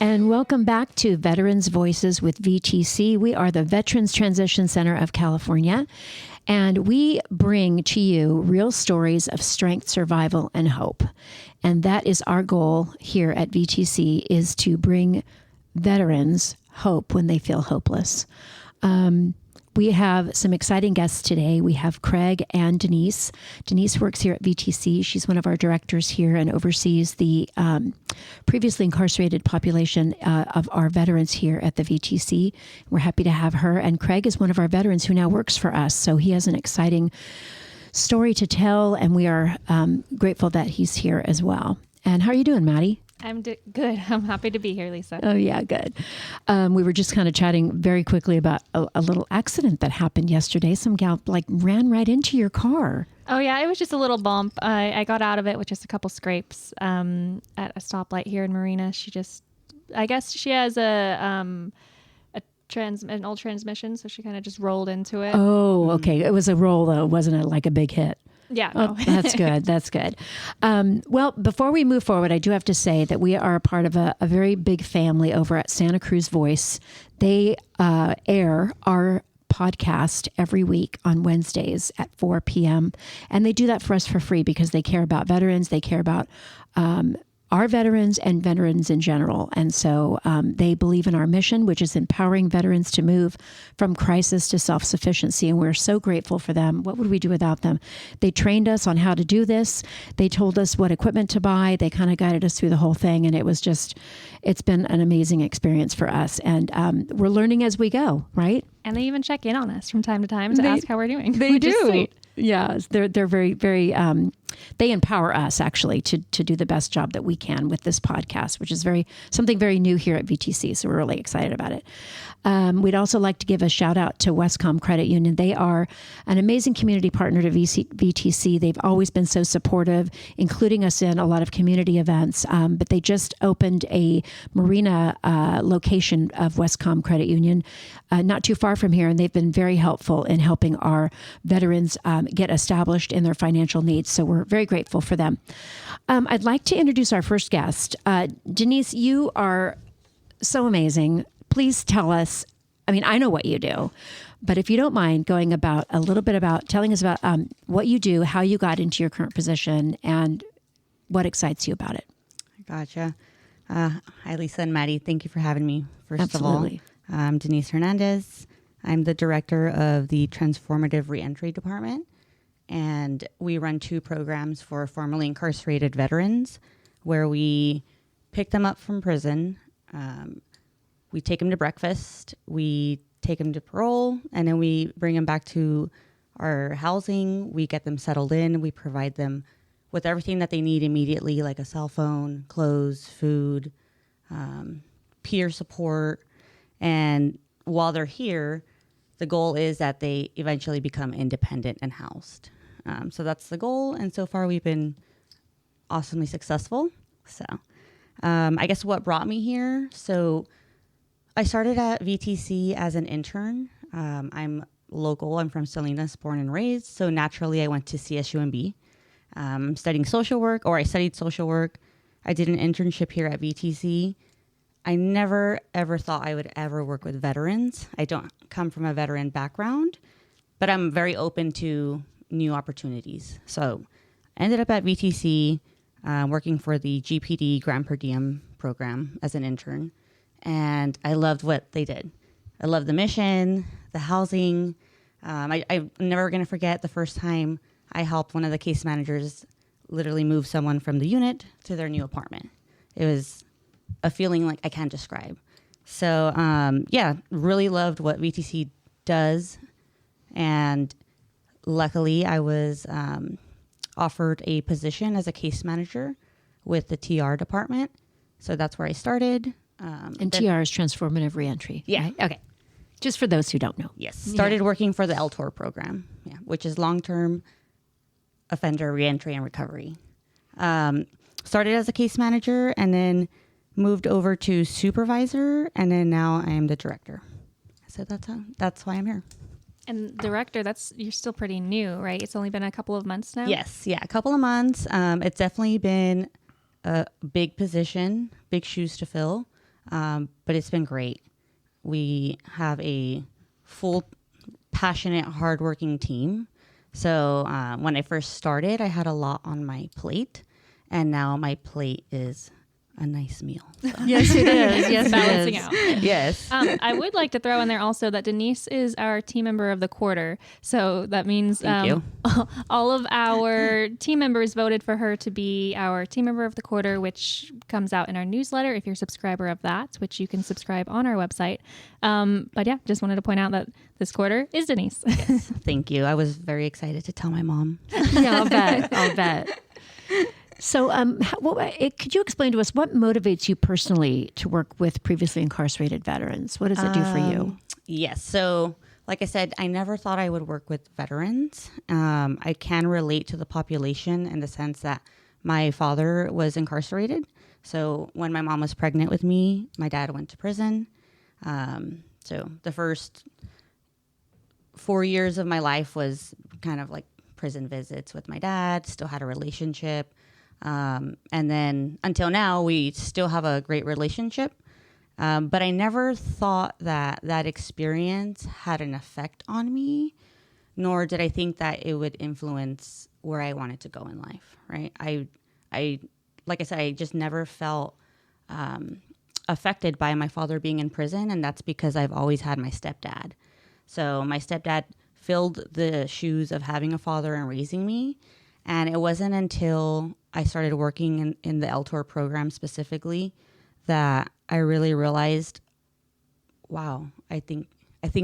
And welcome back to Veterans Voices with VTC. We are the Veterans Transition Center of California, and we bring to you real stories of strength, survival, and hope. And that is our goal here at VTC, is to bring veterans hope when they feel hopeless. We have some exciting guests today. We have Craig and Denise. Denise works here at VTC. She's one of our directors here and oversees the previously incarcerated population of our veterans here at the VTC. We're happy to have her. And Craig is one of our veterans who now works for us. So he has an exciting story to tell, and we are grateful that he's here as well. And how are you doing, Maddie? I'm good. I'm happy to be here, Lisa. Oh, yeah, good. We were just kind of chatting very quickly about a little accident that happened yesterday. Some gal ran right into your car. Oh, yeah, it was just a little bump. I got out of it with just a couple scrapes at a stoplight here in Marina. I guess she has an old transmission, so she kind of just rolled into it. Oh, okay. It was a roll, though. Wasn't it like a big hit? Yeah. No. Oh, that's good. That's good. Well, before we move forward, I do have to say that we are a part of a very big family over at Santa Cruz Voice. They air our podcast every week on Wednesdays at 4 p.m. And they do that for us for free because they care about veterans. They care about our veterans and veterans in general. And so they believe in our mission, which is empowering veterans to move from crisis to self-sufficiency. And we're so grateful for them. What would we do without them? They trained us on how to do this. They told us what equipment to buy. They kind of guided us through the whole thing. And it's been an amazing experience for us. And we're learning as we go, right? And they even check in on us from time to time to ask how we're doing. They do. Yeah, they're very, very, they empower us actually to do the best job that we can with this podcast, which is something very new here at VTC. So we're really excited about it. We'd also like to give a shout out to Westcom Credit Union. They are an amazing community partner to VTC. They've always been so supportive, including us in a lot of community events. But they just opened a Marina location of Westcom Credit Union, not too far from here. And they've been very helpful in helping our veterans get established in their financial needs. So we're very grateful for them. I'd like to introduce our first guest. Denise, you are so amazing. Please tell us, I know what you do, but if you don't mind telling us about what you do, how you got into your current position, and what excites you about it. Gotcha. Hi, Lisa and Maddie. Thank you for having me. Absolutely. Of all, I'm Denise Hernandez. I'm the director of the Transformative Reentry Department, and we run 2 programs for formerly incarcerated veterans where we pick them up from prison. We take them to breakfast, we take them to parole, and then we bring them back to our housing. We get them settled in. We provide them with everything that they need immediately, like a cell phone, clothes, food, peer support. And while they're here, the goal is that they eventually become independent and housed. So that's the goal. And so far we've been awesomely successful. So I guess what brought me here. So I started at VTC as an intern. I'm local. I'm from Salinas, born and raised. So naturally I went to CSUMB. Studying social work, or I studied social work. I did an internship here at VTC. I never, ever thought I would ever work with veterans. I don't come from a veteran background, but I'm very open to new opportunities. So I ended up at VTC working for the GPD Grant Per Diem program as an intern, and I loved what they did. I loved the mission, the housing. I'm never going to forget the first time I helped one of the case managers literally move someone from the unit to their new apartment. It was a feeling like I can't describe. So, really loved what VTC does. And luckily, I was offered a position as a case manager with the TR department. So that's where I started. And TR is Transformative Reentry. Yeah. Right? Okay. Just for those who don't know. Yes. Started working for the LTORR program, which is long-term offender reentry and recovery. Started as a case manager and then moved over to supervisor, and then now I am the director. So that's why I'm here. And director, you're still pretty new, right? It's only been a couple of months now? Yes, a couple of months. It's definitely been a big position, big shoes to fill. But it's been great. We have a full, passionate, hardworking team. So when I first started, I had a lot on my plate, and now my plate is a nice meal. So. Yes, it is. Yes, Balancing it is. out. Yes. I would like to throw in there also that Denise is our team member of the quarter. So that means Thank you. all of our team members voted for her to be our team member of the quarter, which comes out in our newsletter if you're a subscriber of that, which you can subscribe on our website. But yeah, just wanted to point out that this quarter is Denise. Yes. Thank you. I was very excited to tell my mom. Yeah, I'll bet. I'll bet. So, could you explain to us what motivates you personally to work with previously incarcerated veterans? What does it do for you? Yes. So, like I said, I never thought I would work with veterans. I can relate to the population in the sense that my father was incarcerated. So, when my mom was pregnant with me, my dad went to prison. So, the first 4 years of my life was kind of like prison visits with my dad, still had a relationship. And then until now, we still have a great relationship. But I never thought that that experience had an effect on me, nor did I think that it would influence where I wanted to go in life. Right. I like I said, I just never felt affected by my father being in prison. And that's because I've always had my stepdad. So my stepdad filled the shoes of having a father and raising me. And it wasn't until I started working in the LTORR program specifically that I really realized, wow, I think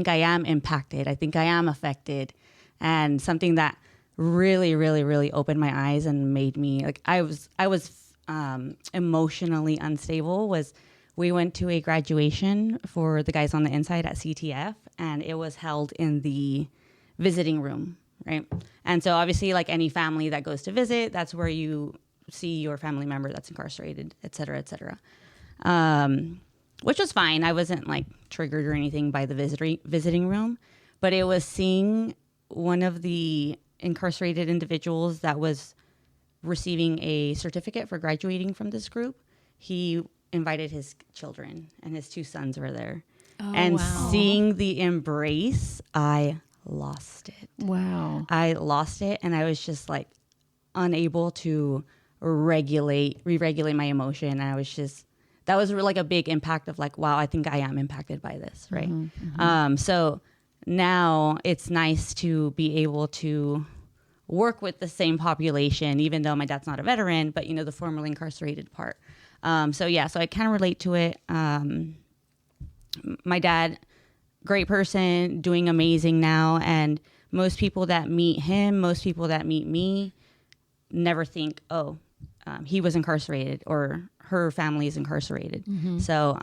I am impacted. I think I am affected. And something that really, really, really opened my eyes and made me like I was emotionally unstable was we went to a graduation for the guys on the inside at CTF, and it was held in the visiting room. Right. And so obviously, like any family that goes to visit, that's where you see your family member that's incarcerated, et cetera, et cetera. Which was fine. I wasn't like triggered or anything by the visiting room, but it was seeing one of the incarcerated individuals that was receiving a certificate for graduating from this group. He invited his children, and his 2 sons were there. Oh, and wow. Seeing the embrace, I lost it. Wow. I lost it, and I was just like unable to re-regulate my emotion. And I was just, that was like a big impact of like, wow, I think I am impacted by this. Right. Mm-hmm. So now it's nice to be able to work with the same population, even though my dad's not a veteran, but the formerly incarcerated part. So I kind of relate to it. My dad, great person, doing amazing now. And most people that meet him, most people that meet me never think, he was incarcerated or her family is incarcerated. Mm-hmm. So,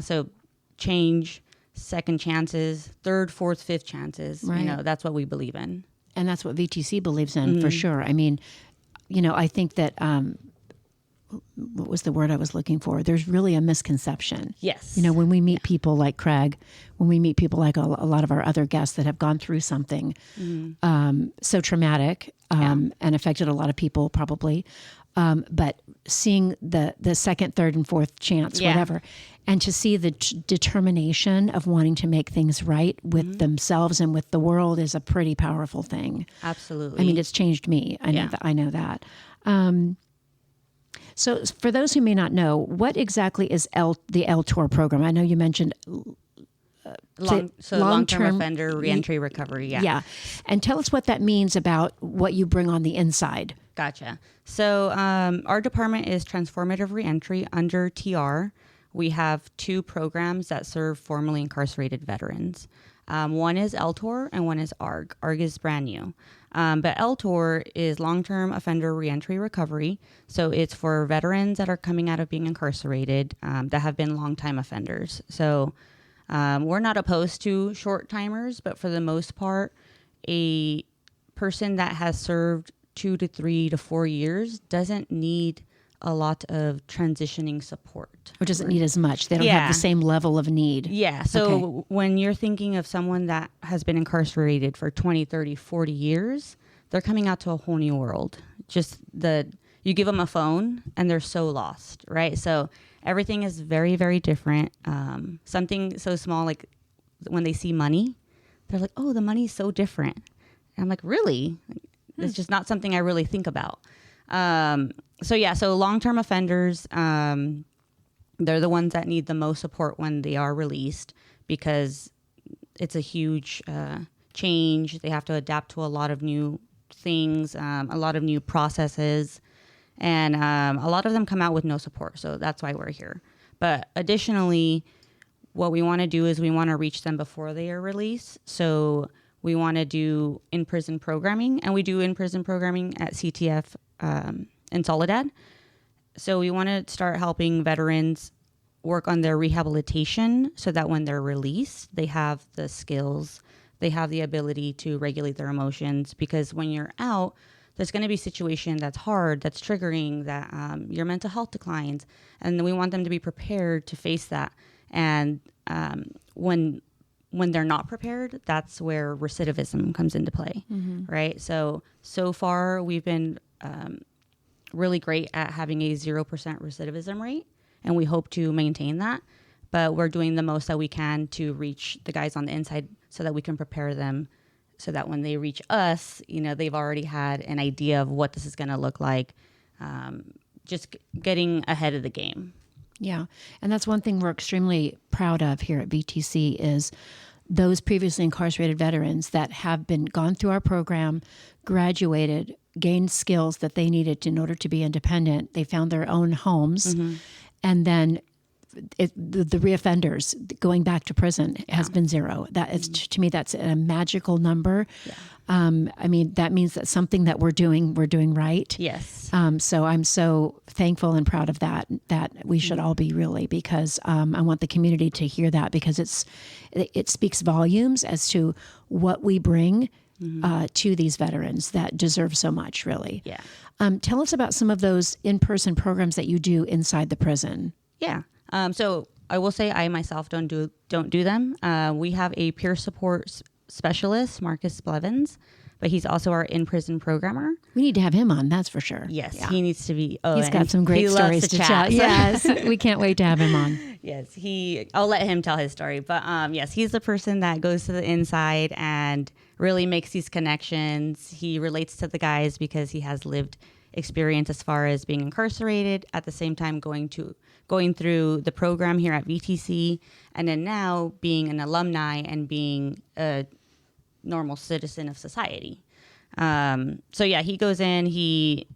so change, second chances, third, fourth, fifth chances, right. That's what we believe in. And that's what VTC believes in, for sure. I mean, I think that, what was the word I was looking for? There's really a misconception. Yes. When we meet people like Craig, when we meet people like a lot of our other guests that have gone through something so traumatic and affected a lot of people probably, but seeing the second, third, and fourth chance, whatever, and to see the determination of wanting to make things right with themselves and with the world is a pretty powerful thing. Absolutely. I mean, it's changed me. I know that. So for those who may not know, what exactly is the LTORR program? I know you mentioned long-term offender reentry recovery. Yeah. Yeah. And tell us what that means about what you bring on the inside. Gotcha. So our department is transformative reentry under TR. We have 2 programs that serve formerly incarcerated veterans. One is LTORR and one is ARG. ARG is brand new. But LTORR is long-term offender reentry recovery. So it's for veterans that are coming out of being incarcerated that have been long-time offenders. So we're not opposed to short-timers, but for the most part, a person that has served 2 to 3 to 4 years doesn't need a lot of transitioning support. Or doesn't need as much. They don't have the same level of need. Yeah. So when you're thinking of someone that has been incarcerated for 20, 30, 40 years, they're coming out to a whole new world. You give them a phone and they're so lost, right? So everything is very, very different. Something so small, like when they see money, they're like, oh, the money's so different. And I'm like, really? It's just not something I really think about. So long-term offenders, they're the ones that need the most support when they are released, because it's a huge change. They have to adapt to a lot of new things, a lot of new processes, and a lot of them come out with no support. So that's why we're here. But additionally, what we want to do is we want to reach them before they are released. So we want to do in-prison programming, and we do in-prison programming at CTF in Soledad. So we want to start helping veterans work on their rehabilitation so that when they're released, they have the skills, they have the ability to regulate their emotions. Because when you're out, there's going to be a situation that's hard, that's triggering, that your mental health declines. And we want them to be prepared to face that. And when they're not prepared, that's where recidivism comes into play, right? So far, we've been really great at having a 0% recidivism rate, and we hope to maintain that. But we're doing the most that we can to reach the guys on the inside so that we can prepare them so that when they reach us, they've already had an idea of what this is going to look like, just getting ahead of the game. Yeah. And that's one thing we're extremely proud of here at VTC is those previously incarcerated veterans that have gone through our program, graduated, gained skills that they needed in order to be independent. They found their own homes. And then the reoffenders going back to prison has been 0. That is, to me, that's a magical number. That means that something that we're doing right. Yes. So I'm so thankful and proud of that we should all be, really, because I want the community to hear that, because it speaks volumes as to what we bring to these veterans that deserve so much, really. Yeah. Tell us about some of those in-person programs that you do inside the prison. Yeah. So I will say I myself don't do them. We have a peer support specialist, Marcus Blevins, but he's also our in-prison programmer. We need to have him on, that's for sure. Yes, yeah. He needs to be. He's got some great stories to tell. Yes, we can't wait to have him on. Yes, I'll let him tell his story. But yes, he's the person that goes to the inside and really makes these connections. He relates to the guys because he has lived experience as far as being incarcerated, at the same time going through the program here at VTC, and then now being an alumni and being a normal citizen of society. He goes in, he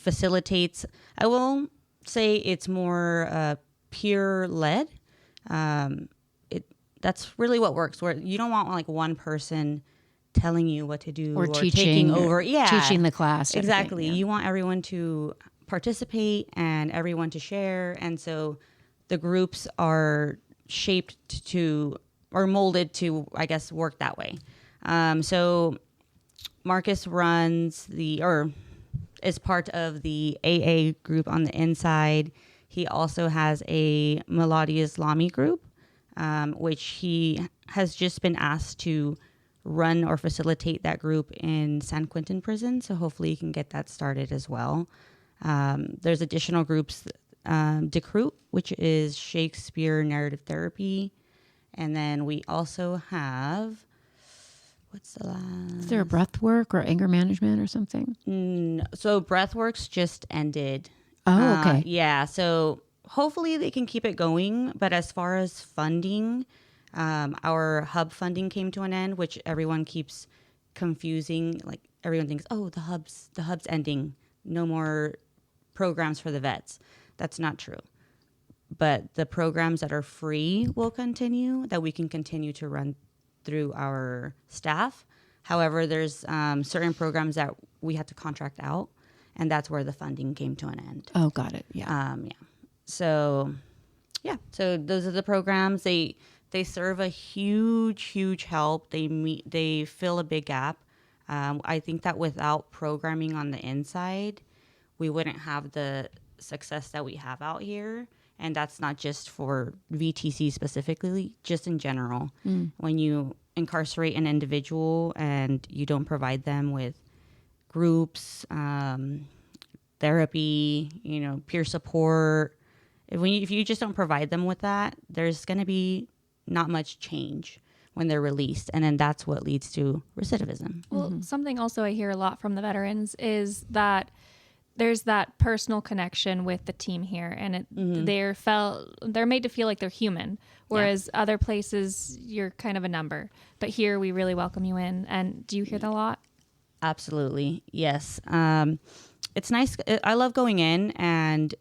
facilitates. I will say it's more peer-led. That's really what works, where you don't want like one person telling you what to do or taking over. Teaching the class. Exactly. Yeah. You want everyone to participate and everyone to share. And so the groups are shaped or molded to, I guess, work that way. So Marcus is part of the AA group on the inside. He also has a Melody Islami group, which he has just been asked to run or facilitate that group in San Quentin prison. So hopefully you can get that started as well. There's additional groups, Decruit, which is Shakespeare narrative therapy. And then we also have, what's the last? Is there a breath work or anger management or something? So Breathworks just ended. Oh, okay. Yeah. So hopefully they can keep it going. But as far as funding, our hub funding came to an end, which everyone keeps confusing. Like everyone thinks, oh, the hub's ending. No more programs for the vets. That's not true. But the programs that are free will continue, that we can continue to run through our staff. However, there's certain programs that we had to contract out, and that's where the funding came to an end. Oh, got it. Yeah. So those are the programs. They serve a huge help. They fill a big gap. I think that without programming on the inside, we wouldn't have the success that we have out here. And that's not just for VTC specifically, just in general. When you incarcerate an individual and you don't provide them with groups, therapy, peer support, if you just don't provide them with that, there's going to be not much change when they're released. And then that's what leads to recidivism. Well, something also I hear a lot from the veterans is that there's that personal connection with the team here, and they're made to feel like they're human, whereas other places you're kind of a number. But here we really welcome you in. And do you hear that a lot? Absolutely. Yes. It's nice. I love going in, and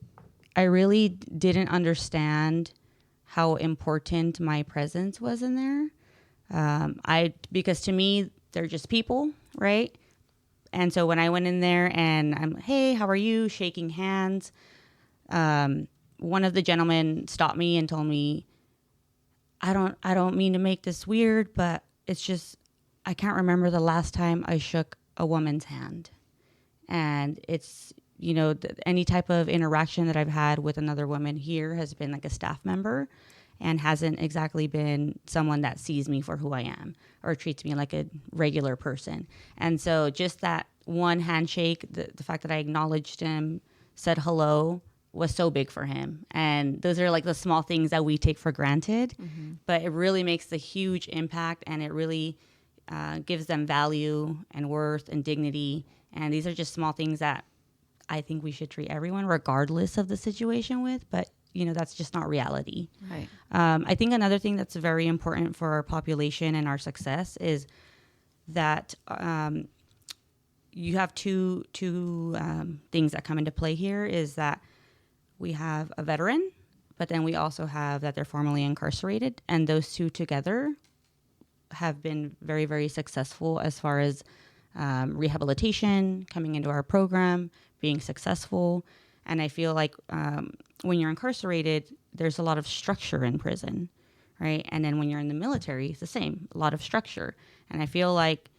I really didn't understand how important my presence was in there. Because to me, they're just people, right? And so when I went in there and I'm, hey, how are you? Shaking hands. One of the gentlemen stopped me and told me, I don't mean to make this weird, but it's just, I can't remember the last time I shook a woman's hand. And it's, any type of interaction that I've had with another woman here has been like a staff member, and hasn't exactly been someone that sees me for who I am or treats me like a regular person. And so just that one handshake, the fact that I acknowledged him, said hello, was so big for him. And those are like the small things that we take for granted, but it really makes the huge impact, and it really gives them value and worth and dignity. And these are just small things that I think we should treat everyone regardless of the situation with, but that's just not reality. Right. I think another thing that's very important for our population and our success is that you have two things that come into play here. Is that we have a veteran, but then we also have that they're formerly incarcerated, and those two together have been very, very successful as far as rehabilitation, coming into our program, being successful. And I feel like when you're incarcerated, there's a lot of structure in prison, right? And then when you're in the military, it's the same, a lot of structure. And I feel like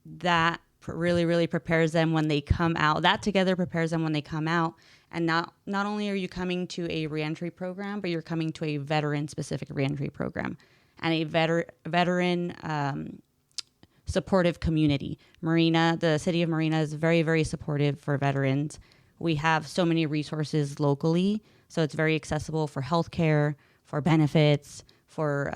that really, really prepares them when they come out. That together prepares them when they come out. And not only are you coming to a reentry program, but you're coming to a veteran-specific reentry program and a veteran supportive community. Marina, the city of Marina, is very, very supportive for veterans. We have so many resources locally, so it's very accessible for healthcare, for benefits, for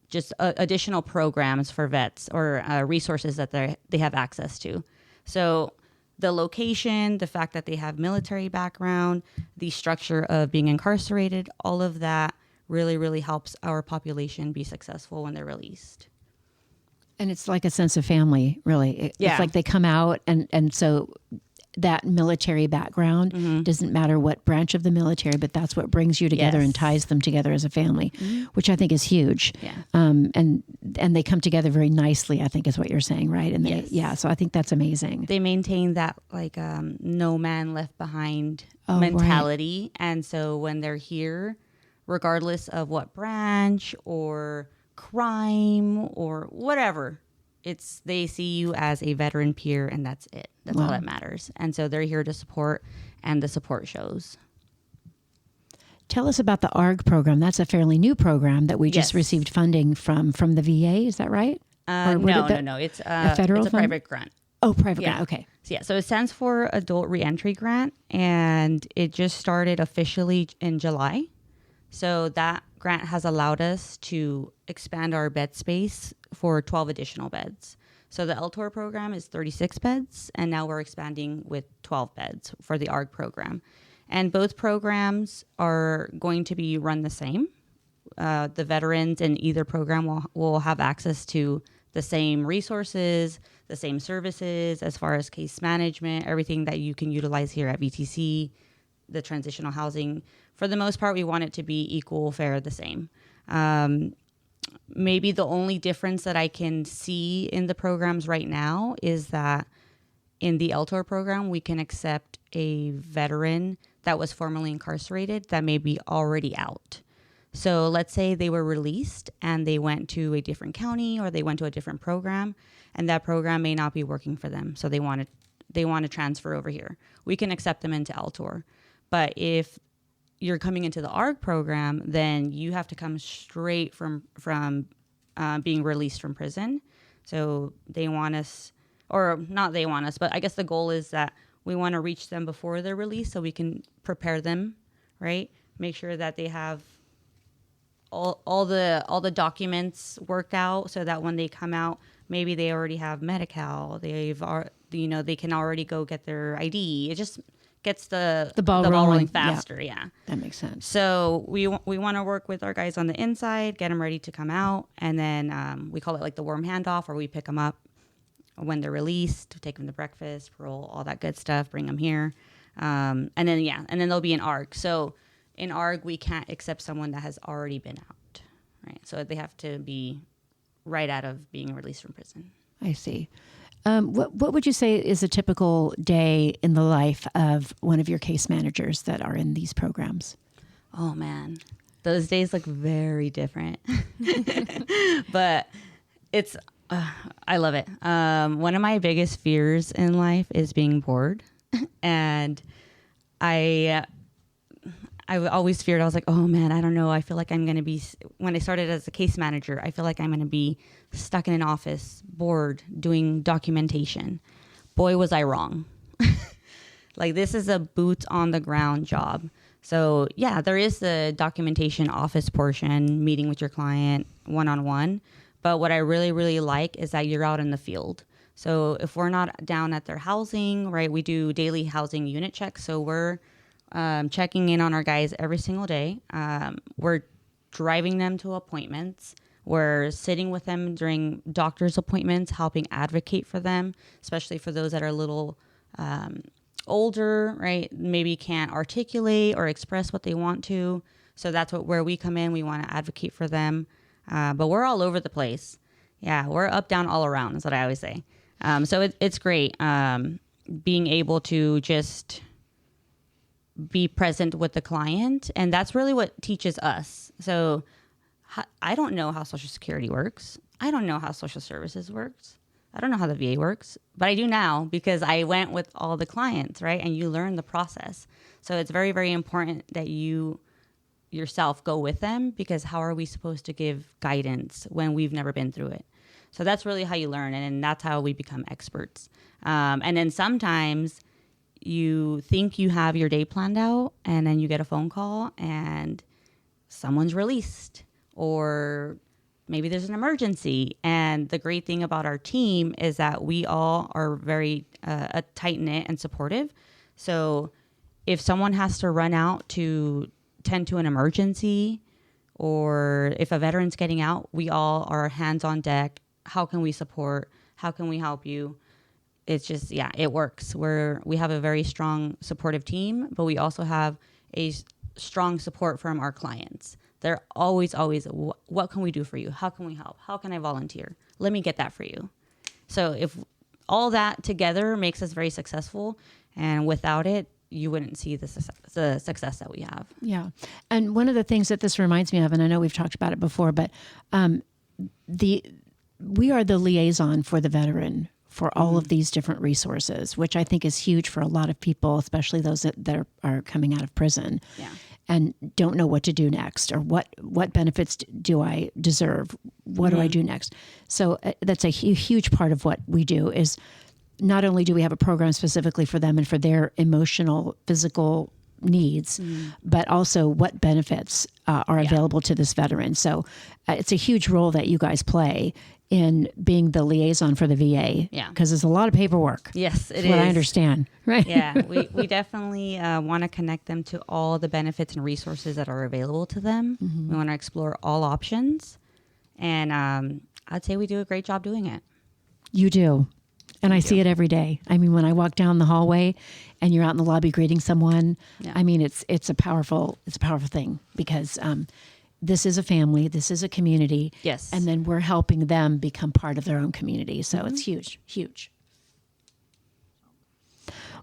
just additional programs for vets or resources that they have access to. So the location, the fact that they have military background, the structure of being incarcerated, all of that really, really helps our population be successful when they're released. And it's like a sense of family, really. It's like they come out, and so that military background doesn't matter what branch of the military, but that's what brings you together and ties them together as a family, which I think is huge. Yeah. And they come together very nicely, I think is what you're saying, right? And so I think that's amazing. They maintain that like no man left behind mentality. Right. And so when they're here, regardless of what branch or crime or whatever, they see you as a veteran peer, and that's it. That's all that matters. And so they're here to support, and the support shows. Tell us about the ARG program. That's a fairly new program that we just received funding from the VA. Is that right? No. It's a federal it's a private grant. Oh, private grant. Okay. So it stands for Adult Reentry Grant, and it just started officially in July. So that grant has allowed us to expand our bed space for 12 additional beds. So the LTORR program is 36 beds, and now we're expanding with 12 beds for the ARG program. And both programs are going to be run the same. The veterans in either program will have access to the same resources, the same services as far as case management, everything that you can utilize here at VTC, the transitional housing. For the most part, we want it to be equal, fair, the same. Maybe the only difference that I can see in the programs right now is that in the LTORR program, we can accept a veteran that was formerly incarcerated that may be already out. So let's say they were released and they went to a different county or they went to a different program, and that program may not be working for them. So they want to transfer over here. We can accept them into LTORR. But if you're coming into the ARG program, then you have to come straight from being released from prison. So they want us, or not they want us, but I guess the goal is that we want to reach them before they're released so we can prepare them, right? Make sure that they have all the documents worked out so that when they come out, maybe they already have Medi-Cal. They can already go get their ID. It just gets the ball rolling rolling faster. Yeah. That makes sense. So we want to work with our guys on the inside, get them ready to come out, and then we call it like the warm handoff, where we pick them up when they're released, take them to breakfast, parole, all that good stuff, bring them here, and then they'll be in ARG. So in ARG, we can't accept someone that has already been out, right? So they have to be right out of being released from prison. I see. What would you say is a typical day in the life of one of your case managers that are in these programs? Oh man, those days look very different, but it's I love it. One of my biggest fears in life is being bored, and I always feared, I was like, oh man, I don't know. I feel like I'm going to be, when I started as a case manager, I feel like I'm going to be stuck in an office, bored, doing documentation. Boy, was I wrong. Like, this is a boots on the ground job. So yeah, there is the documentation office portion, meeting with your client one-on-one. But what I really, really like is that you're out in the field. So if we're not down at their housing, right, we do daily housing unit checks. So we're checking in on our guys every single day. We're driving them to appointments. We're sitting with them during doctor's appointments, helping advocate for them, especially for those that are a little older, right? Maybe can't articulate or express what they want to. So that's where we come in. We want to advocate for them. But we're all over the place. Yeah, we're up, down, all around is what I always say. So it's great being able to just be present with the client. And that's really what teaches us. So I don't know how Social Security works. I don't know how social services works. I don't know how the VA works, but I do now because I went with all the clients, right? And you learn the process. So it's very, very important that you yourself go with them, because how are we supposed to give guidance when we've never been through it? So that's really how you learn, and that's how we become experts. And then sometimes you think you have your day planned out, and then you get a phone call and someone's released, or maybe there's an emergency. And the great thing about our team is that we all are very tight-knit and supportive. So if someone has to run out to tend to an emergency, or if a veteran's getting out, we all are hands on deck. How can we support? How can we help you? It's just, yeah, it works. We have a very strong supportive team, but we also have a strong support from our clients. They're always, what can we do for you? How can we help? How can I volunteer? Let me get that for you. So if all that together makes us very successful, and without it, you wouldn't see the success that we have. Yeah. And one of the things that this reminds me of, and I know we've talked about it before, but we are the liaison for the veteran for all of these different resources, which I think is huge for a lot of people, especially those that are coming out of prison and don't know what to do next, or what benefits do I deserve? What do I do next? So that's a huge part of what we do. Is not only do we have a program specifically for them and for their emotional, physical needs, but also what benefits are available to this veteran. So it's a huge role that you guys play in being the liaison for the VA. Yeah. Because there's a lot of paperwork. Yes, it is. What I understand. Right. Yeah. We definitely want to connect them to all the benefits and resources that are available to them. We want to explore all options. And I'd say we do a great job doing it. You do. And I see it every day. I mean, when I walk down the hallway and you're out in the lobby greeting someone, I mean, it's a powerful thing, because this is a family, this is a community. Yes. And then we're helping them become part of their own community. So it's huge, huge.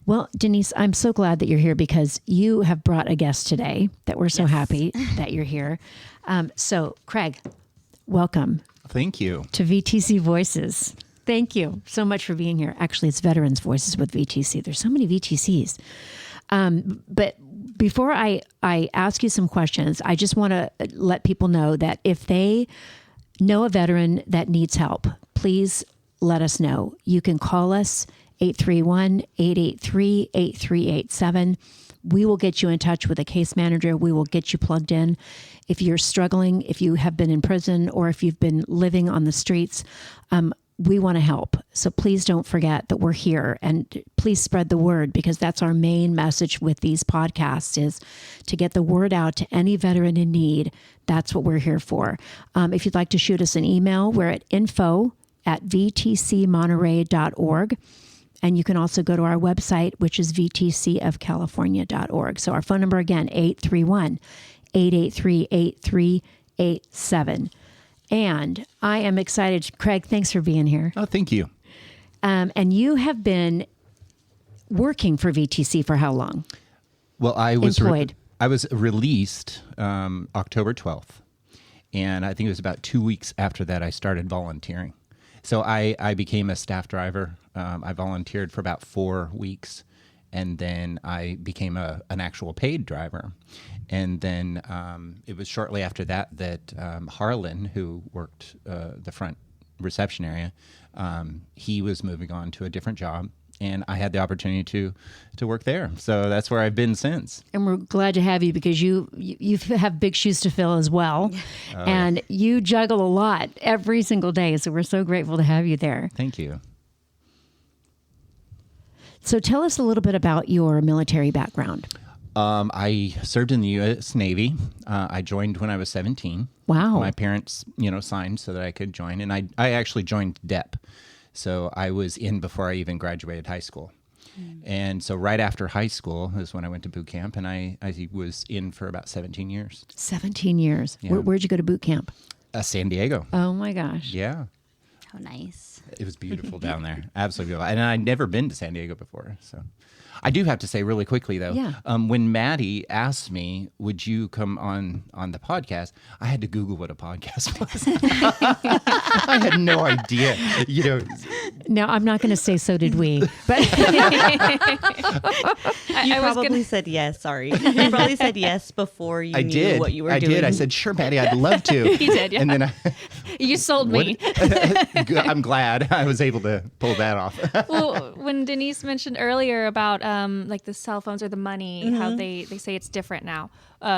Well, Denise, I'm so glad that you're here, because you have brought a guest today that we're so happy that you're here. So Craig, welcome. Thank you. To VTC Voices. Thank you so much for being here. Actually, it's Veterans Voices with VTC. There's so many VTCs. But before I ask you some questions, I just want to let people know that if they know a veteran that needs help, please let us know. You can call us 831-883-8387. We will get you in touch with a case manager. We will get you plugged in. If you're struggling, if you have been in prison, or if you've been living on the streets, we want to help. So please don't forget that we're here, and please spread the word, because that's our main message with these podcasts, is to get the word out to any veteran in need. That's what we're here for. If you'd like to shoot us an email, we're at info@vtcmonterey.org. And you can also go to our website, which is vtcofcalifornia.org. So our phone number again, 831-883-8387. And I am excited. Craig, thanks for being here. Oh, thank you. And you have been working for VTC for how long? Well, I was employed. I was released October 12th. And I think it was about 2 weeks after that I started volunteering. So I became a staff driver. I volunteered for about 4 weeks, and then I became an actual paid driver. And then it was shortly after that Harlan, who worked the front reception area, he was moving on to a different job, and I had the opportunity to work there. So that's where I've been since. And we're glad to have you, because you have big shoes to fill as well. And you juggle a lot every single day. So we're so grateful to have you there. Thank you. So tell us a little bit about your military background. I served in the U.S. Navy. I joined when I was 17. Wow. My parents, signed so that I could join. And I actually joined DEP. So I was in before I even graduated high school. And so right after high school is when I went to boot camp, and I was in for about 17 years. 17 years. Yeah. Where'd you go to boot camp? San Diego. Oh, my gosh. Yeah. How nice. It was beautiful down there. Absolutely beautiful. And I'd never been to San Diego before. So I do have to say really quickly, though, when Maddie asked me, would you come on the podcast, I had to Google what a podcast was. I had no idea. No, I'm not going to say so did we. But You probably said yes. Sorry. You probably said yes before you knew what you were doing. I did. I said, sure, Maddie, I'd love to. He did, yeah. And then You sold me. I'm glad I was able to pull that off. Well, when Denise mentioned earlier about like the cell phones or the money, how they say it's different now.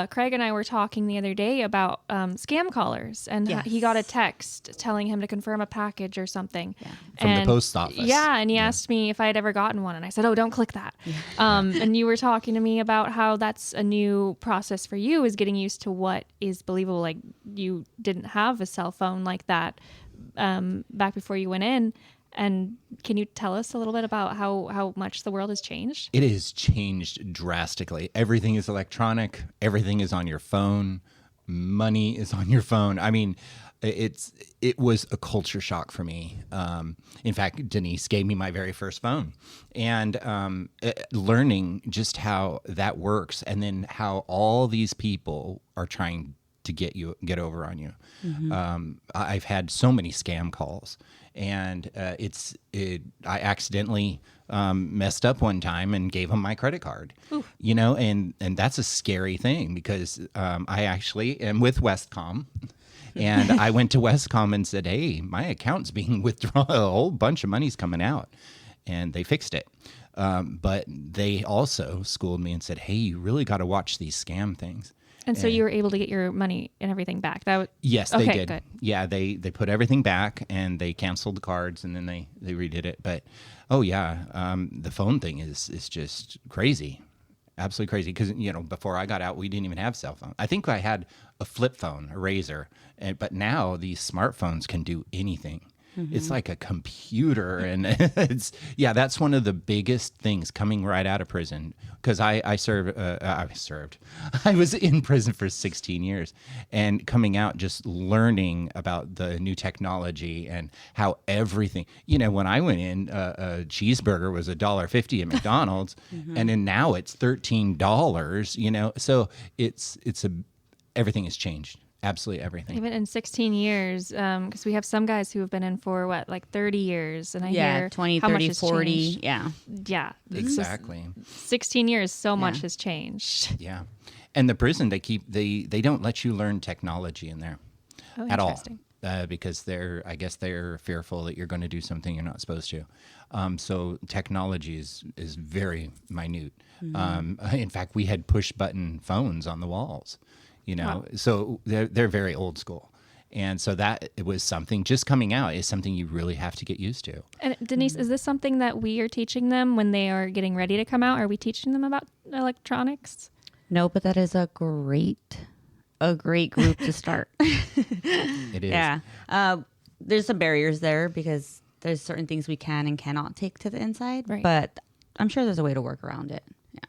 Craig and I were talking the other day about scam callers, and he got a text telling him to confirm a package or something. Yeah. From the post office. Yeah, and he asked me if I had ever gotten one, and I said, oh, don't click that. And you were talking to me about how that's a new process for you, is getting used to what is believable. Like, you didn't have a cell phone like that back before you went in. And can you tell us a little bit about how much the world has changed? It has changed drastically. Everything is electronic. Everything is on your phone. Money is on your phone. I mean, it was a culture shock for me. In fact, Denise gave me my very first phone, and learning just how that works, and then how all these people are trying to get over on you. I've had so many scam calls. And I accidentally messed up one time and gave them my credit card. Ooh. And that's a scary thing, because I actually am with Westcom. And I went to Westcom and said, hey, my account's being withdrawn. A whole bunch of money's coming out. And they fixed it. But they also schooled me and said, hey, you really got to watch these scam things. And so you were able to get your money and everything back. Yes, they did. Good. Yeah, they put everything back, and they canceled the cards, and then they redid it. But the phone thing is just crazy, absolutely crazy. Because before I got out, we didn't even have cell phones. I think I had a flip phone, a Razor, but now these smartphones can do anything. It's like a computer, and that's one of the biggest things coming right out of prison, because I was in prison for 16 years, and coming out just learning about the new technology and how everything, when I went in, a cheeseburger was $1.50 at McDonald's, and then now it's $13, so everything has changed. Absolutely everything. Even in 16 years, because we have some guys who have been in for 30 years, and I hear 20, how 30, much 40. Changed. Yeah. Exactly. 16 years, so much has changed. Yeah. And the prison, they don't let you learn technology in there at all. because I guess they're fearful that you're going to do something you're not supposed to. So technology is very minute. In fact, we had push button phones on the walls, Wow. so they're very old school. And so that it was something just coming out is something you really have to get used to. And Denise, is this something that we are teaching them when they are getting ready to come out? Are we teaching them about electronics? No, but that is a great group to start. It is. Yeah. There's some barriers there because there's certain things we can and cannot take to the inside, Right. but I'm sure there's a way to work around it. Yeah.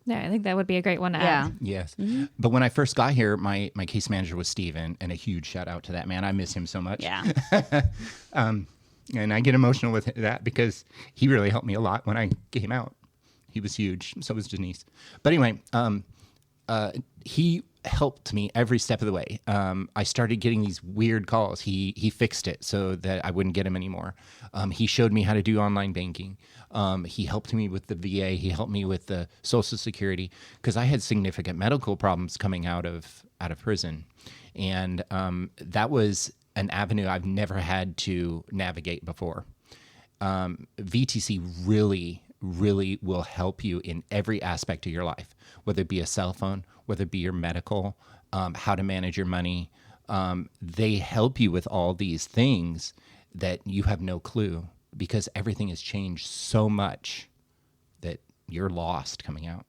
Yeah, I think that would be a great one to Yeah. add. Yes. But when I first got here, my case manager was Steven, and a huge shout out to that man. I miss him so much. Yeah. And I get emotional with that because he really helped me a lot when I came out. He was huge. So was Denise. But anyway, he helped me every step of the way. I started getting these weird calls. He fixed it so that I wouldn't get them anymore. He showed me how to do online banking. He helped me with the VA. He helped me with the Social Security because I had significant medical problems coming out of prison. And that was an avenue I've never had to navigate before. VTC really will help you in every aspect of your life, whether it be a cell phone, whether it be your medical, how to manage your money. They help you with all these things that you have no clue because everything has changed so much that you're lost coming out.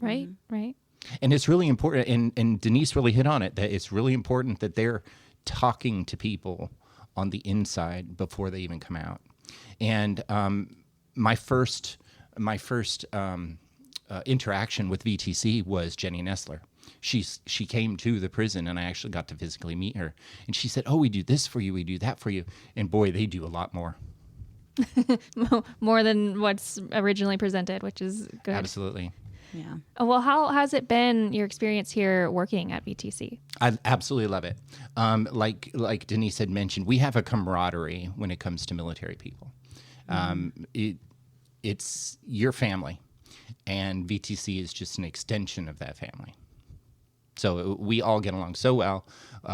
Right, right. And it's really important, and Denise really hit on it, that it's really important that they're talking to people on the inside before they even come out. And my first interaction with VTC was Jenny Nestler. She came to the prison, and I actually got to physically meet her. And she said, "Oh, we do this for you, we do that for you." And boy, they do a lot more. More than what's originally presented, which is good. Absolutely. Yeah. Well, how has it been your experience here working at VTC? I absolutely love it. Like Denise had mentioned, we have a camaraderie when it comes to military people. It's your family, and VTC is just an extension of that family. So we all get along so well.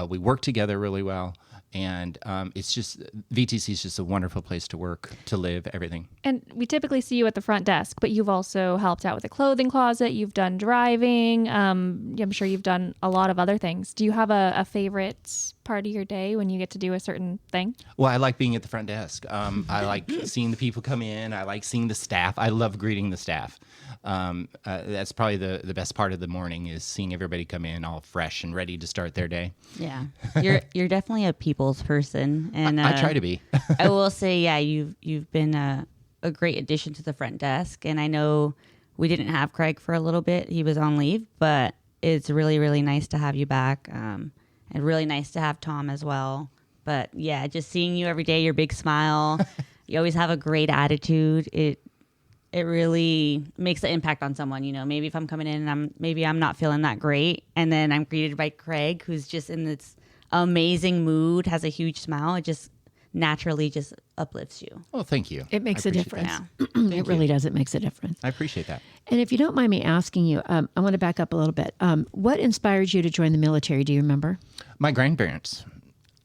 We work together really well. And it's just, VTC is just a wonderful place to work, to live, everything. And we typically see you at the front desk, but you've also helped out with the clothing closet. You've done driving. I'm sure you've done a lot of other things. Do you have a favorite part of your day when you get to do a certain thing? Well, I like being at the front desk. I like seeing the people come in. I like seeing the staff. I love greeting the staff. That's probably the best part of the morning is seeing everybody come in all fresh and ready to start their day. Yeah. You're definitely a people's person. And I try to be. I will say, yeah, you've been a great addition to the front desk. And I know we didn't have Craig for a little bit. He was on leave, but it's really, really nice to have you back. And really nice to have Tom as well. But yeah, just seeing you every day, your big smile, you always have a great attitude. It really makes an impact on someone. You know, maybe if I'm coming in and I'm not feeling that great, and then I'm greeted by Craig, who's just in this amazing mood, has a huge smile. It just naturally just uplifts you. Well, thank you. It makes a difference. Yeah. It really does. It makes a difference. I appreciate that. And if you don't mind me asking you, I want to back up a little bit. What inspired you to join the military? Do you remember? My grandparents.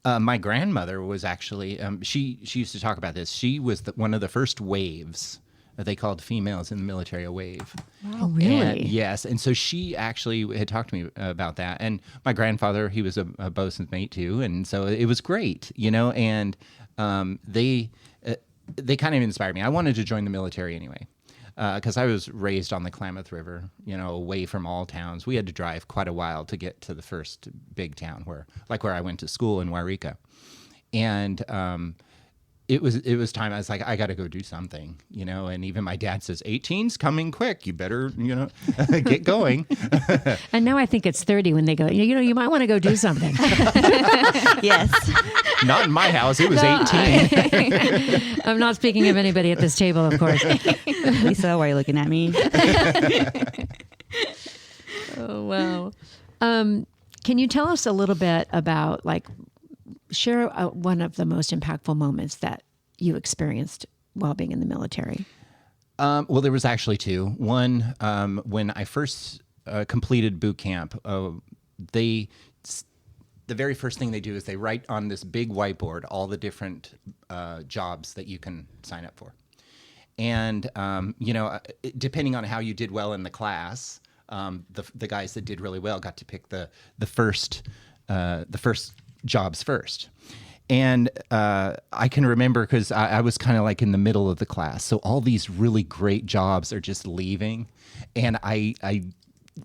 My grandmother was actually, she used to talk about this. She was one of the first waves. They called females in the military a wave. Oh, really? And, yes. And so she actually had talked to me about that. And my grandfather, he was a bosun's mate too. And so it was great, and they kind of inspired me. I wanted to join the military anyway, because I was raised on the Klamath River, away from all towns. We had to drive quite a while to get to the first big town where I went to school in Wairika. And it was time. I was like, I got to go do something, and even my dad says, 18's coming quick. You better, get going. And now I think it's 30 when they go, you might want to go do something. Yes. Not in my house. It was 18. I'm not speaking of anybody at this table, of course. Lisa, why are you looking at me? Oh, wow. Can you tell us a little bit about, share one of the most impactful moments that you experienced while being in the military? Well, there was actually two. One, when I first completed boot camp, they the very first thing they do is they write on this big whiteboard all the different jobs that you can sign up for. And, depending on how you did well in the class, the guys that did really well got to pick the first jobs first. And I can remember because I was kind of like in the middle of the class. So all these really great jobs are just leaving. And I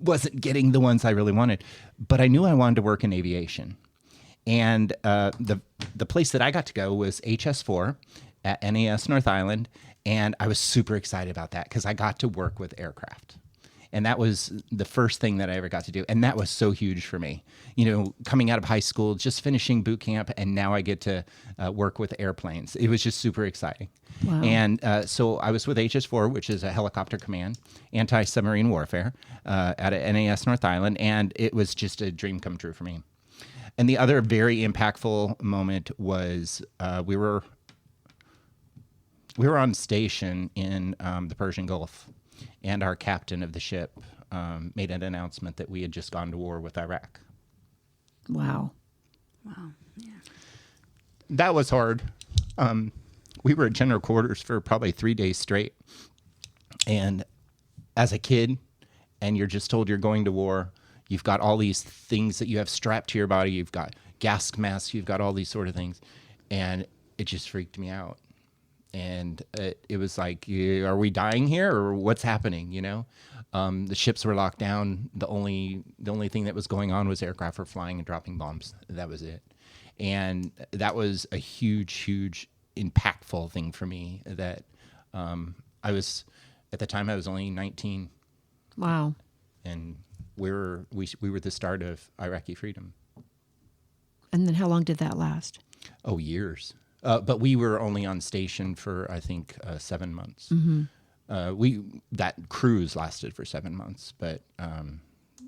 wasn't getting the ones I really wanted. But I knew I wanted to work in aviation. And the place that I got to go was HS4 at NAS North Island. And I was super excited about that because I got to work with aircraft. And that was the first thing that I ever got to do. And that was so huge for me. Coming out of high school, just finishing boot camp, and now I get to work with airplanes. It was just super exciting. Wow. And so I was with HS4, which is a helicopter command, anti-submarine warfare, at NAS North Island. And it was just a dream come true for me. And the other very impactful moment was we were on station in the Persian Gulf, and our captain of the ship made an announcement that we had just gone to war with Iraq. Wow. Wow. Yeah. That was hard. We were at general quarters for probably 3 days straight. And as a kid, and you're just told you're going to war, you've got all these things that you have strapped to your body. You've got gas masks. You've got all these sort of things. And it just freaked me out. And it was like, are we dying here or what's happening? The ships were locked down. The only thing that was going on was aircraft were flying and dropping bombs. That was it. And that was a huge, huge impactful thing for me that I was, at the time I was only 19. Wow. And we were the start of Iraqi freedom. And then how long did that last? Oh, years. But we were only on station for, I think, 7 months. Mm-hmm. That cruise lasted for 7 months, but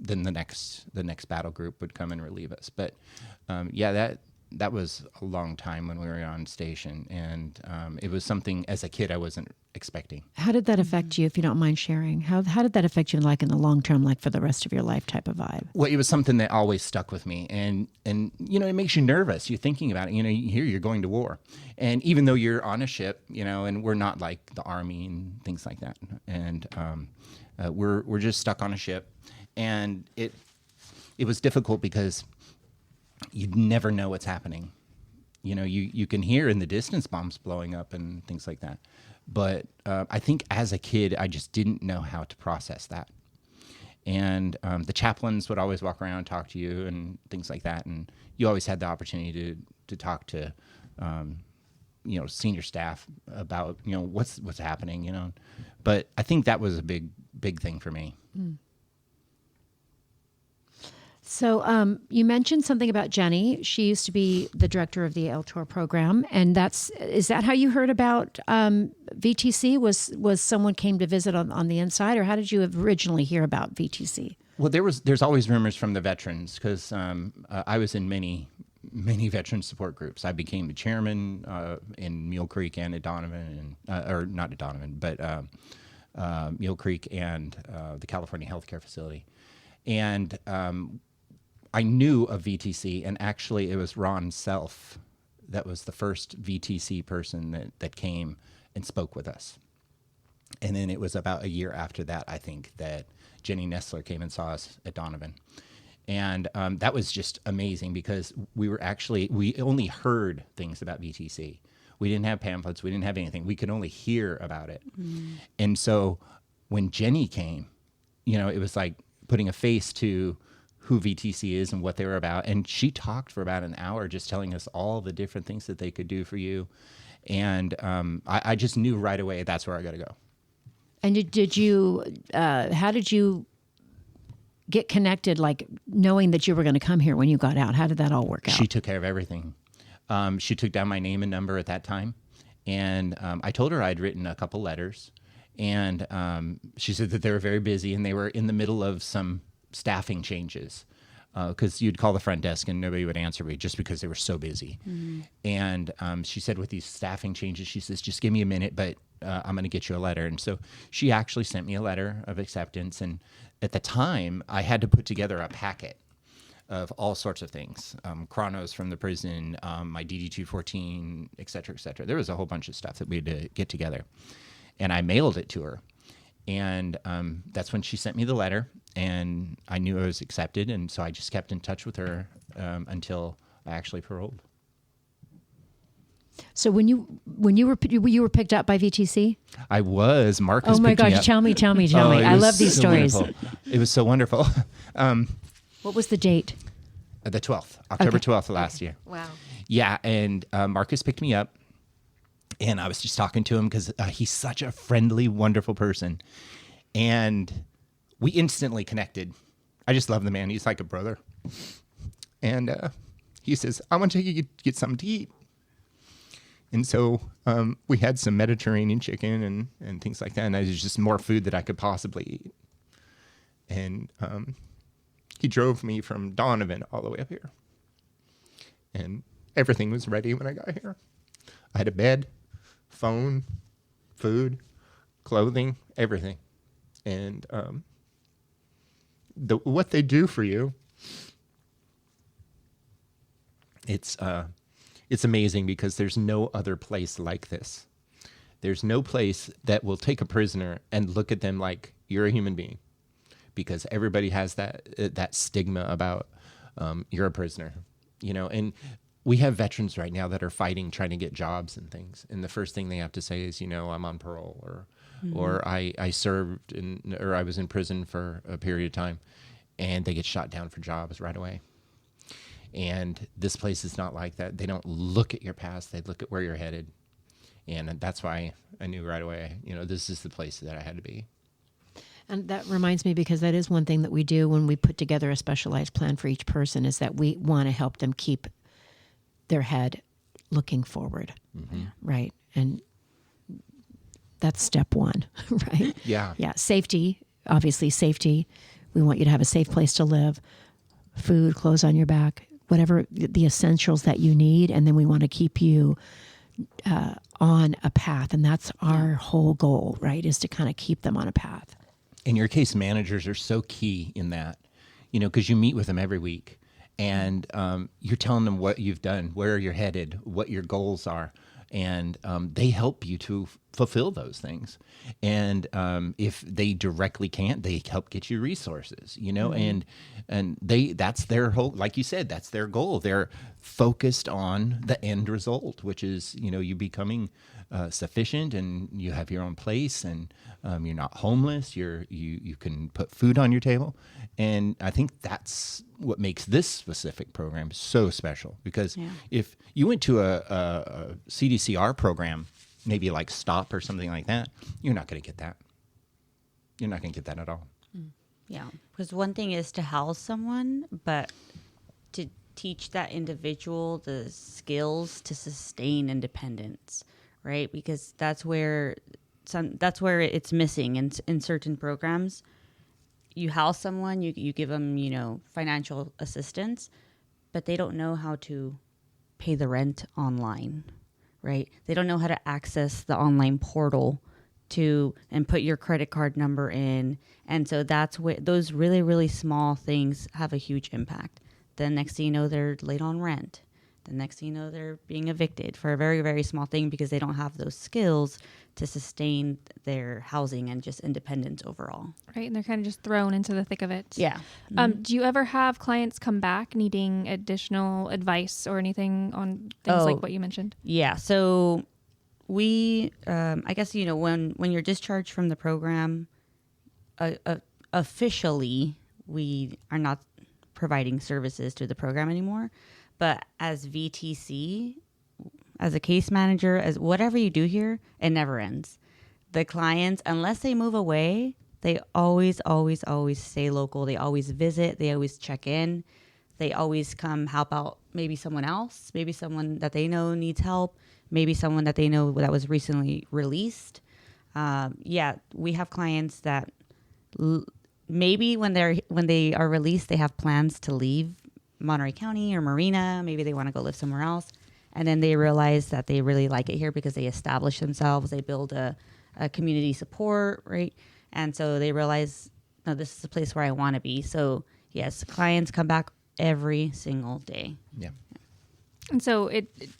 then the next battle group would come and relieve us. But that was a long time when we were on station, and it was something as a kid I wasn't expecting. How did that affect you, if you don't mind sharing? How did that affect you, like in the long term, like for the rest of your life type of vibe? Well, it was something that always stuck with me, and it makes you nervous. You're thinking about it. You're going to war, and even though you're on a ship, and we're not like the Army and things like that, and we're just stuck on a ship, and it was difficult because you'd never know what's happening. You can hear in the distance bombs blowing up and things like that. But I think as a kid, I just didn't know how to process that. And the chaplains would always walk around and talk to you and things like that. And you always had the opportunity to talk to, senior staff about, what's happening, But I think that was a big, big thing for me. Mm. So you mentioned something about Jenny. She used to be the director of the LTORR program, and is that how you heard about VTC? Was someone came to visit on the inside, or how did you originally hear about VTC? Well, there's always rumors from the veterans because I was in many veteran support groups. I became the chairman in Mule Creek and at Donovan, or not at Donovan, but Mule Creek and the California Healthcare Facility, and I knew of VTC, and actually it was Ron Self that was the first VTC person that came and spoke with us. And then it was about a year after that, I think, that Jenny Nestler came and saw us at Donovan. And that was just amazing because we only heard things about VTC. We didn't have pamphlets. We didn't have anything. We could only hear about it. Mm. And so when Jenny came, it was like putting a face to who VTC is and what they were about. And she talked for about an hour just telling us all the different things that they could do for you. And I just knew right away that's where I got to go. And how did you get connected, like knowing that you were going to come here when you got out? How did that all work out? She took care of everything. She took down my name and number at that time. And I told her I'd written a couple letters. And she said that they were very busy and they were in the middle of some staffing changes because you'd call the front desk and nobody would answer me just because they were so busy. Mm-hmm. And she said with these staffing changes, she says, just give me a minute, but I'm going to get you a letter. And so she actually sent me a letter of acceptance. And at the time, I had to put together a packet of all sorts of things, chronos from the prison, my DD-214, et cetera, et cetera. There was a whole bunch of stuff that we had to get together. And I mailed it to her. And that's when she sent me the letter, and I knew I was accepted. And so I just kept in touch with her until I actually paroled. So when you were picked up by VTC? I was. Marcus. Oh my picked me gosh! up. Tell me. Oh, I love these so stories. Wonderful. It was so wonderful. What was the date? The 12th, October Okay. 12th of last year. Wow. Yeah, and Marcus picked me up, and I was just talking to him because he's such a friendly, wonderful person, and we instantly connected. I just love the man. He's like a brother. And he says, I want to take you to get something to eat. And so we had some Mediterranean chicken and things like that. And it was just more food that I could possibly eat. And he drove me from Donovan all the way up here. And everything was ready when I got here. I had a bed, phone, food, clothing, everything. And what they do for you, it's amazing because there's no other place like this. There's no place that will take a prisoner and look at them like you're a human being, because everybody has that stigma about you're a prisoner, you know. And we have veterans right now that are fighting, trying to get jobs and things, and the first thing they have to say is, you know, I'm on parole, or I served or I was in prison for a period of time, and they get shot down for jobs right away. And this place is not like that. They don't look at your past. They look at where you're headed. And that's why I knew right away, you know, this is the place that I had to be. And that reminds me, because that is one thing that we do when we put together a specialized plan for each person, is that we want to help them keep their head looking forward. Mm-hmm. Right. And that's step one, right? Yeah. Yeah. Safety, obviously safety. We want you to have a safe place to live, food, clothes on your back, whatever the essentials that you need. And then we want to keep you on a path. And that's our whole goal, right? Is to kind of keep them on a path. And your case managers are so key in that, you know, because you meet with them every week, and you're telling them what you've done, where you're headed, what your goals are. And they help you to fulfill those things. And if they directly can't, they help get you resources, you know, and that's their whole, like you said, that's their goal. They're focused on the end result, which is, you know, you becoming sufficient, and you have your own place, and you're not homeless. You can put food on your table. And I think that's what makes this specific program so special, because if you went to a CDCR program, maybe like STOP or something like that, you're not going to get that. You're not going to get that at all. Yeah, because one thing is to house someone, but to teach that individual the skills to sustain independence, right? Because that's where it's missing in certain programs. You house someone, you give them, you know, financial assistance, but they don't know how to pay the rent online, right? They don't know how to access the online portal and put your credit card number in. And so that's where those really, really small things have a huge impact. The next thing you know, they're late on rent. The next thing you know, they're being evicted for a very, very small thing because they don't have those skills to sustain their housing and just independence overall. Right. And they're kind of just thrown into the thick of it. Yeah. Do you ever have clients come back needing additional advice or anything on things like what you mentioned? Yeah. So we, I guess, you know, when you're discharged from the program, officially, we are not providing services to the program anymore. But as VTC, as a case manager, as whatever you do here, it never ends. The clients, unless they move away, they always, always, always stay local. They always visit. They always check in. They always come help out maybe someone else, maybe someone that they know needs help, maybe someone that they know that was recently released. We have clients that maybe when they are released, they have plans to leave Monterey County or Marina. Maybe they want to go live somewhere else. And then they realize that they really like it here because they establish themselves. They build a community support, right? And so they realize, no, this is the place where I want to be. So yes, clients come back every single day. Yeah. And so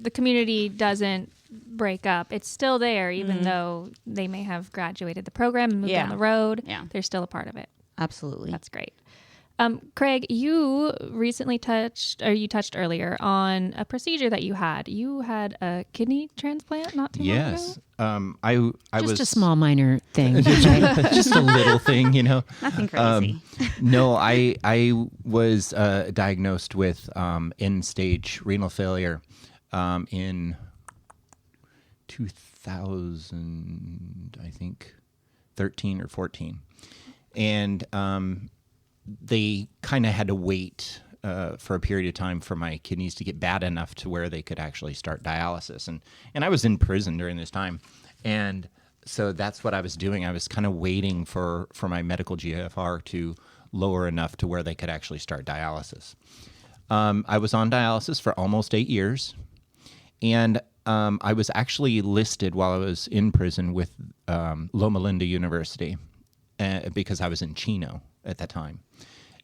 the community doesn't break up. It's still there, even though they may have graduated the program and moved down the road. Yeah. They're still a part of it. Absolutely. That's great. Craig, you recently touched earlier on a procedure that you had. You had a kidney transplant not too long ago? Yes. I Just was a small minor thing. just a little thing, you know. Nothing crazy. No, I was diagnosed with end-stage renal failure in 2000, I think, 13 or 14, and they kind of had to wait for a period of time for my kidneys to get bad enough to where they could actually start dialysis. And I was in prison during this time. And so that's what I was doing. I was kind of waiting for my medical GFR to lower enough to where they could actually start dialysis. I was on dialysis for almost 8 years. And I was actually listed while I was in prison with Loma Linda University because I was in Chino at that time.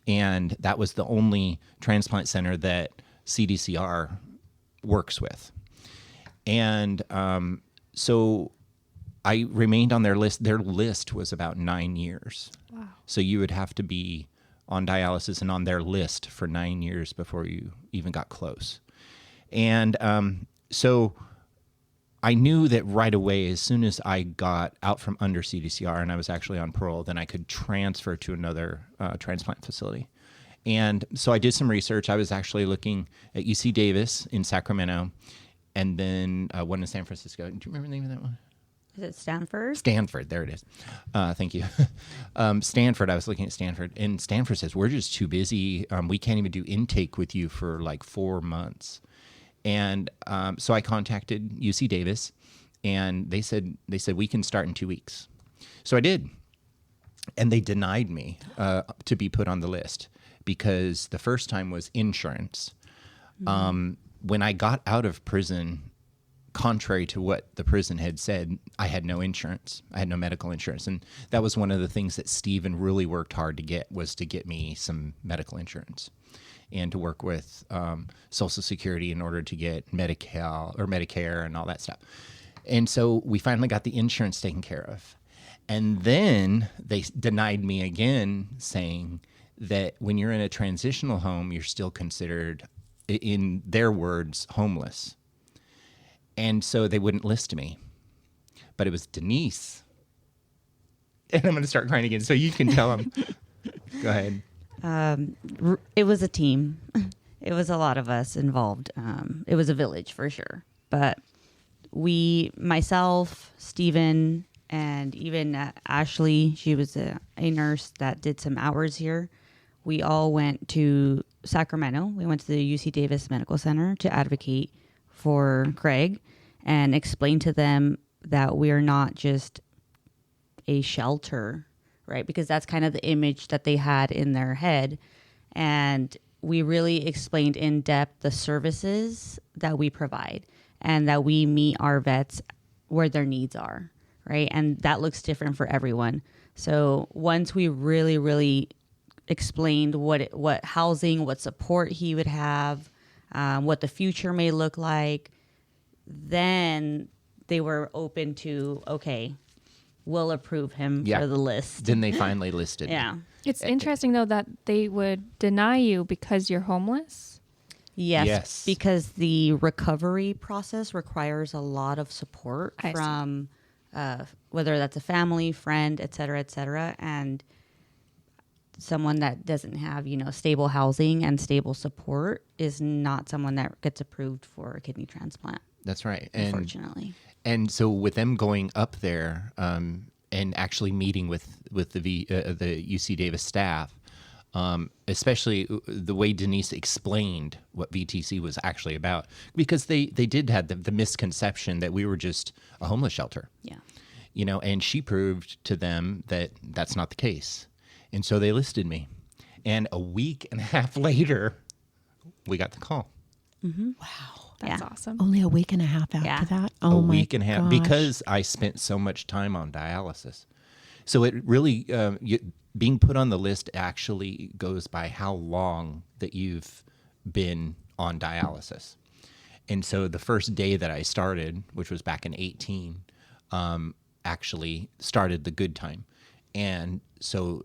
And that was the only transplant center that CDCR works with. And so I remained on their list. Their list was about 9 years. Wow. So you would have to be on dialysis and on their list for 9 years before you even got close. And so I knew that right away, as soon as I got out from under CDCR and I was actually on parole, then I could transfer to another transplant facility. And so I did some research. I was actually looking at UC Davis in Sacramento and then one in San Francisco. Do you remember the name of that one? Is it Stanford? Stanford, there it is. Thank you. Stanford, I was looking at Stanford, and Stanford says, we're just too busy. We can't even do intake with you for like 4 months. And so I contacted UC Davis, and they said we can start in 2 weeks. So I did, and they denied me to be put on the list because the first time was insurance. When I got out of prison, contrary to what the prison had said, I had no insurance. I had no medical insurance, and that was one of the things that Stephen really worked hard to get me some medical insurance. And to work with Social Security in order to get Medicare and all that stuff. And so we finally got the insurance taken care of. And then they denied me again, saying that when you're in a transitional home, you're still considered, in their words, homeless. And so they wouldn't list me. But it was Denise. And I'm going to start crying again, so you can tell them. Go ahead. It was a team. It was a lot of us involved. It was a village for sure. But myself, Stephen, and even Ashley, she was a nurse that did some hours here. We all went to Sacramento. We went to the UC Davis Medical Center to advocate for Craig and explain to them that we are not just a shelter, right? Because that's kind of the image that they had in their head. And we really explained in depth the services that we provide and that we meet our vets where their needs are, right? And that looks different for everyone. So once we really, really explained what housing, what support he would have, what the future may look like, then they were open to, okay, we'll approve him for the list. Then they finally listed. Yeah. It's interesting, though, that they would deny you because you're homeless. Yes. Because the recovery process requires a lot of support from whether that's a family, friend, et cetera, and someone that doesn't have, stable housing and stable support is not someone that gets approved for a kidney transplant. That's right. Unfortunately. And so with them going up there and actually meeting with the UC Davis staff, especially the way Denise explained what VTC was actually about, because they did have the misconception that we were just a homeless shelter. Yeah. And she proved to them that that's not the case. And so they listed me. And a week and a half later, we got the call. Mm-hmm. Wow. That's awesome. Only a week and a half after that? Oh, a week and a half, because I spent so much time on dialysis. So it really, being put on the list actually goes by how long that you've been on dialysis. And so the first day that I started, which was back in 18, actually started the good time. And so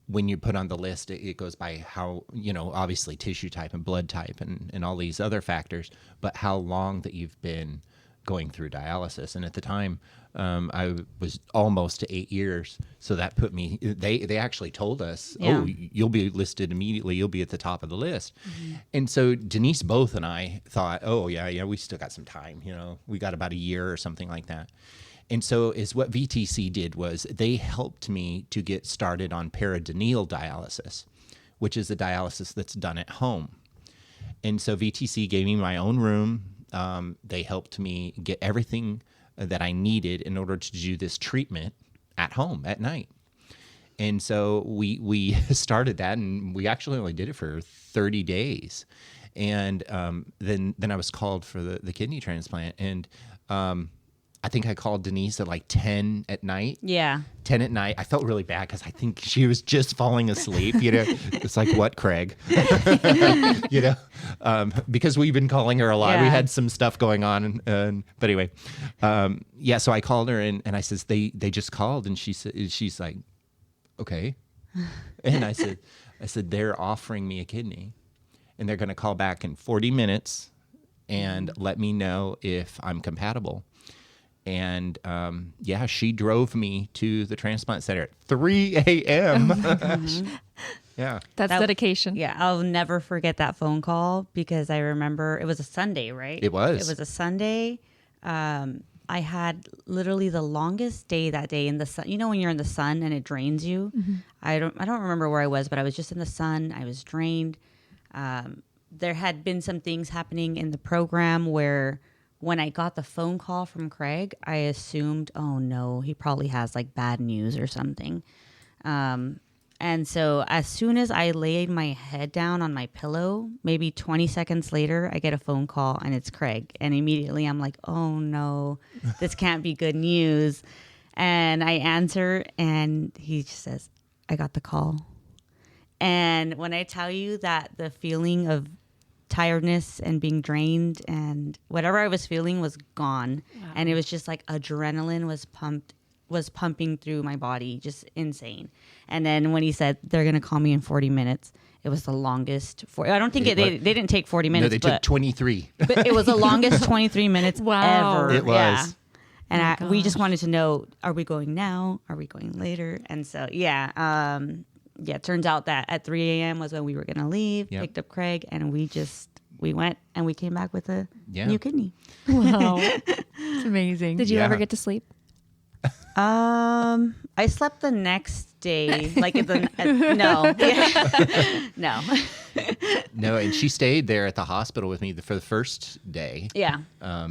when you put on the list, it goes by how, obviously tissue type and blood type and all these other factors, but how long that you've been going through dialysis. And at the time, I was almost to 8 years. So that put me, they actually told us, oh, you'll be listed immediately. You'll be at the top of the list. Mm-hmm. And so Denise, both, and I thought, oh yeah, we still got some time. We got about a year or something like that. And so what VTC did was they helped me to get started on peritoneal dialysis, which is the dialysis that's done at home. And so VTC gave me my own room. They helped me get everything that I needed in order to do this treatment at home at night. And so we started that, and we actually only did it for 30 days. And then I was called for the kidney transplant. And I think I called Denise at like 10 at night. Yeah. 10 at night. I felt really bad because I think she was just falling asleep. It's like, what, Craig? Because we've been calling her a lot. Yeah. We had some stuff going on. But anyway, so I called her and I says, they just called. And she's like, okay. And I said, they're offering me a kidney. And they're going to call back in 40 minutes and let me know if I'm compatible. And she drove me to the transplant center at 3 a.m. Oh my gosh. Yeah. That's dedication. Yeah, I'll never forget that phone call because I remember it was a Sunday, right? It was. It was a Sunday. I had literally the longest day that day in the sun. When you're in the sun and it drains you. Mm-hmm. I don't remember where I was, but I was just in the sun. I was drained. There had been some things happening in the program where when I got the phone call from Craig, I assumed, oh no, he probably has like bad news or something. And so as soon as I laid my head down on my pillow, maybe 20 seconds later, I get a phone call and it's Craig. And immediately I'm like, oh no, this can't be good news. And I answer and he just says, I got the call. And when I tell you that the feeling of tiredness and being drained and whatever I was feeling was gone. Wow. And it was just like adrenaline was pumping through my body, just insane. And then when he said they're going to call me in 40 minutes, it was the longest. I don't think they didn't take 40 minutes. No, they took 23. But it was the longest 23 minutes ever. It was. Yeah. And we just wanted to know, are we going now? Are we going later? And so, it turns out that at 3 a.m. was when we were going to leave, picked up Craig, and we went and we came back with a new kidney. Wow. It's amazing. Did you ever get to sleep? I slept the next day, like no. No. No, and she stayed there at the hospital with me for the first day. Yeah.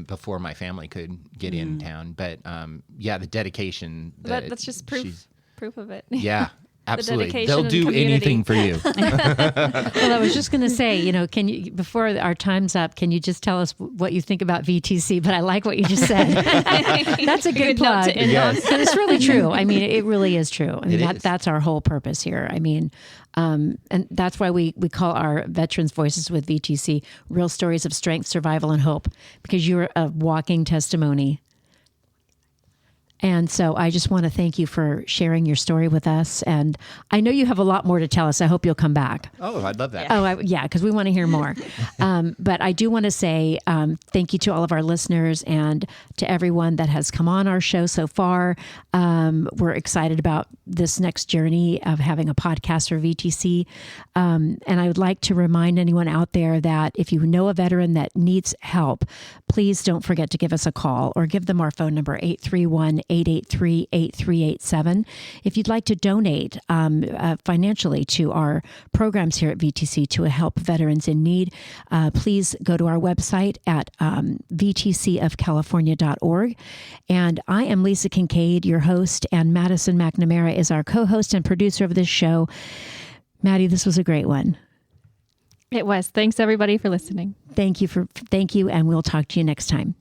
Before my family could get in town. But the dedication. That's just proof of it. Yeah. Absolutely. The They'll do anything for you. Well, I was just going to say, can you, before our time's up, can you just tell us what you think about VTC? But I like what you just said. That's a good plug. Yes. But it's really true. I mean, it really is true. I mean, that's our whole purpose here. I mean, and that's why we call our Veterans Voices with VTC real stories of strength, survival, and hope, because you're a walking testimony. And so I just want to thank you for sharing your story with us. And I know you have a lot more to tell us. I hope you'll come back. Oh, I'd love that. Oh, because we want to hear more. But I do want to say thank you to all of our listeners and to everyone that has come on our show so far. We're excited about this next journey of having a podcast for VTC. And I would like to remind anyone out there that if you know a veteran that needs help, please don't forget to give us a call or give them our phone number, 831-883-8387. If you'd like to donate financially to our programs here at VTC to help veterans in need, please go to our website at vtcofcalifornia.org. And I am Lisa Kincaid, your host, and Madison McNamara is our co-host and producer of this show. Maddie, this was a great one. It was. Thanks, everybody, for listening. Thank you, and we'll talk to you next time.